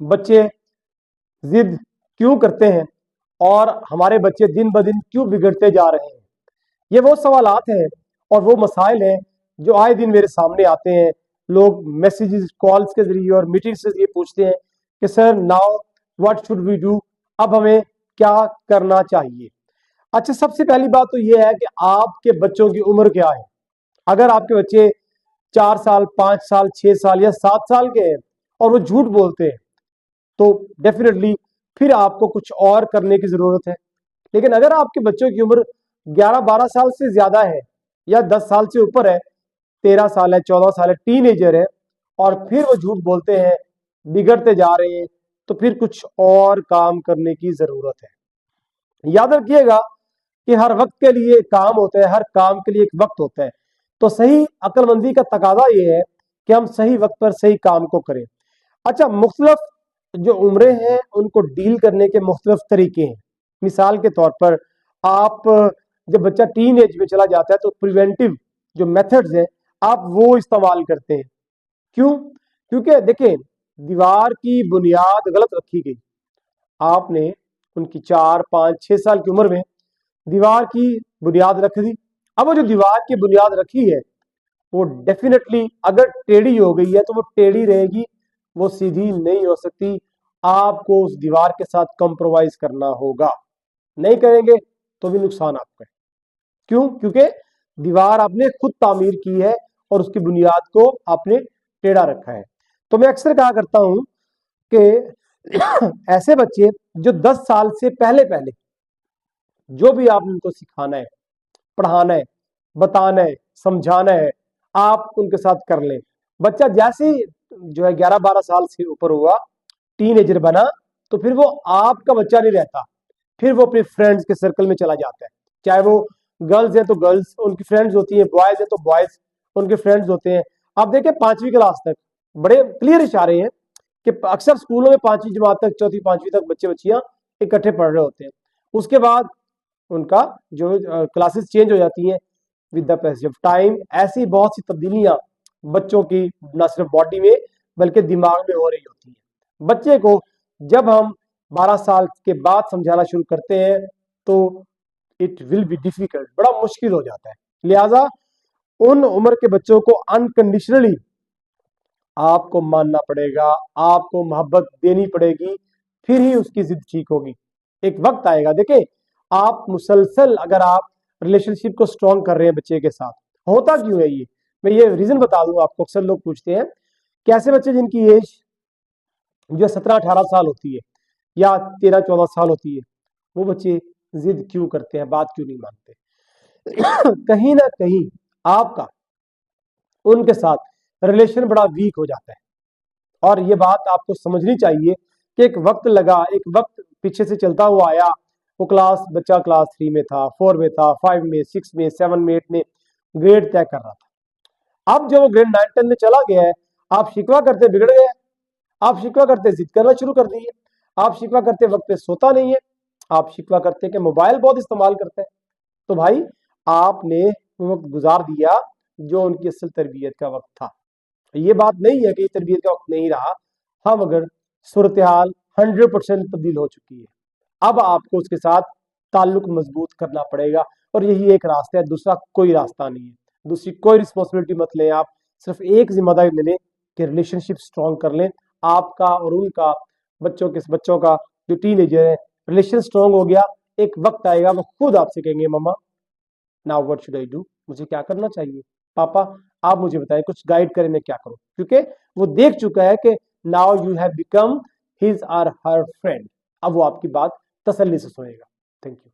बच्चे जिद क्यों करते हैं और हमारे बच्चे दिन ब दिन क्यों बिगड़ते जा रहे हैं। ये वो सवालात हैं और वो मसाइल हैं जो आए दिन मेरे सामने आते हैं। लोग मैसेजेस कॉल्स के जरिए और मीटिंग्स के जरिए पूछते हैं कि sir now what should we do, अब हमें क्या करना चाहिए। अच्छा, सबसे पहली बात तो ये है कि आपके बच्चों की उम्र क्या है। अगर आपके बच्चे 4 साल 5 साल 6 साल या 7 साल के हैं और वो झूठ बोलते हैं तो डेफिनेटली फिर आपको कुछ और करने की जरूरत है। लेकिन अगर आपके बच्चों की उम्र 11-12 साल से ज्यादा है या 10 साल से ऊपर है, 13 साल है 14 साल है, टीनेजर है, और फिर वो झूठ बोलते हैं, बिगड़ते जा रहे हैं, तो फिर कुछ और काम करने की जरूरत है। याद रखिएगा कि हर वक्त के लिए काम होता है, हर काम के लिए एक वक्त होता है। तो सही अक्लमंदी का तकाजा ये है कि हम सही वक्त पर सही काम को करें। अच्छा, मुख्तलिफ जो उम्रें हैं उनको डील करने के मुख्तलिफ तरीके हैं। मिसाल के तौर पर आप जब बच्चा टीन एज में चला जाता है तो प्रिवेंटिव जो मेथड्स हैं आप वो इस्तेमाल करते हैं। क्यों? क्योंकि देखें, दीवार की बुनियाद गलत रखी गई। आपने उनकी 4 5 6 साल की उम्र में दीवार की बुनियाद रख दी। अब वो जो दीवार की बुनियाद रखी है वो डेफिनेटली अगर टेढ़ी हो गई है तो वो टेढ़ी रहेगी, वो सीधी नहीं हो सकती। आपको उस दीवार के साथ कॉम्प्रोमाइज करना होगा, नहीं करेंगे तो भी नुकसान आपका है। क्यों? क्योंकि दीवार आपने खुद तामीर की है और उसकी बुनियाद को आपने टेढ़ा रखा है। तो मैं अक्सर कहा करता हूं कि ऐसे बच्चे जो 10 साल से पहले पहले जो भी आप उनको सिखाना है, पढ़ाना है, बताना है, समझाना है, आप उनके साथ कर लें। बच्चा जैसे ही जो है 11-12 साल से ऊपर हुआ, टीनेजर बना, तो फिर वो आपका बच्चा नहीं रहता, फिर वो अपने फ्रेंड्स के सर्कल में चला जाता है। चाहे वो गर्ल्स है तो गर्ल्स उनकी फ्रेंड्स होती है, बॉयज है तो बॉयज उनके फ्रेंड्स होते हैं। आप देखें 5वीं क्लास तक बड़े क्लियर इशारे हैं कि अक्सर स्कूलों में 5वीं जमात तक, 4वीं 5वीं तक बच्चे बच्चियां इकट्ठे पढ़ रहे होते हैं। उसके बाद उनका जो क्लासेस चेंज हो जाती हैं with the passage of time. ऐसी बहुत सी तब्दीलियां बच्चों की न सिर्फ बॉडी में बल्कि दिमाग में हो रही होती है। बच्चे को जब हम 12 साल के बाद समझाना शुरू करते हैं तो इट विल बी डिफिकल्ट, बड़ा मुश्किल हो जाता है। लिहाजा उन उम्र के बच्चों को अनकंडीशनली आपको मानना पड़ेगा, आपको मोहब्बत देनी पड़ेगी, फिर ही उसकी जिद ठीक होगी। एक वक्त आएगा, देखें, आप मुसलसल अगर आप रिलेशनशिप को स्ट्रॉन्ग कर रहे हैं बच्चे के साथ, होता क्यों है ये, मैं ये रीजन बता दूं आपको। अक्सर लोग पूछते हैं कैसे बच्चे जिनकी एज जो 17-18 साल होती है या 13-14 साल होती है, वो बच्चे जिद क्यों करते हैं, बात क्यों नहीं मानते। कहीं ना कहीं आपका उनके साथ रिलेशन बड़ा वीक हो जाता है। और ये बात आपको समझनी चाहिए कि एक वक्त लगा, एक वक्त पीछे से चलता हुआ आया, वो बच्चा क्लास 3 में था, 4 में था, 5 में, 6 में, 7 में, 8 में ग्रेड तय कर रहा था। अब जब वो ग्रेड 9 10 में चला गया है, आप शिकवा करते बिगड़ गए, आप शिकवा करते जिद करना शुरू कर दी है, आप शिकवा करते वक्त पे सोता नहीं है, आप शिकवा करते कि मोबाइल बहुत इस्तेमाल करते हैं। तो भाई आपने वो वक्त गुजार दिया जो उनकी असल तरबियत का वक्त था। ये बात नहीं है कि तरबियत का वक्त नहीं रहा। हाँ, मगर सूरत हाल 100% तब्दील हो चुकी है। अब आपको उसके साथ ताल्लुक मजबूत करना पड़ेगा और यही एक रास्ता है, दूसरा कोई रास्ता नहीं है। दूसरी कोई रिस्पॉन्सिबिलिटी मत लें, आप सिर्फ एक जिम्मेदारी ले लें कि रिलेशनशिप स्ट्रॉन्ग कर लें। आपका और उनका, बच्चों का जो टीनेजर है, रिलेशन स्ट्रॉन्ग हो गया, एक वक्त आएगा वो खुद आपसे कहेंगे mama now what should I do, मुझे क्या करना चाहिए, पापा आप मुझे बताएं, कुछ गाइड करें, मैं क्या करूं। क्योंकि वो देख चुका है कि now you have become his और हर फ्रेंड। अब वो आपकी बात तसल्ली से सुनेगा। Thank you.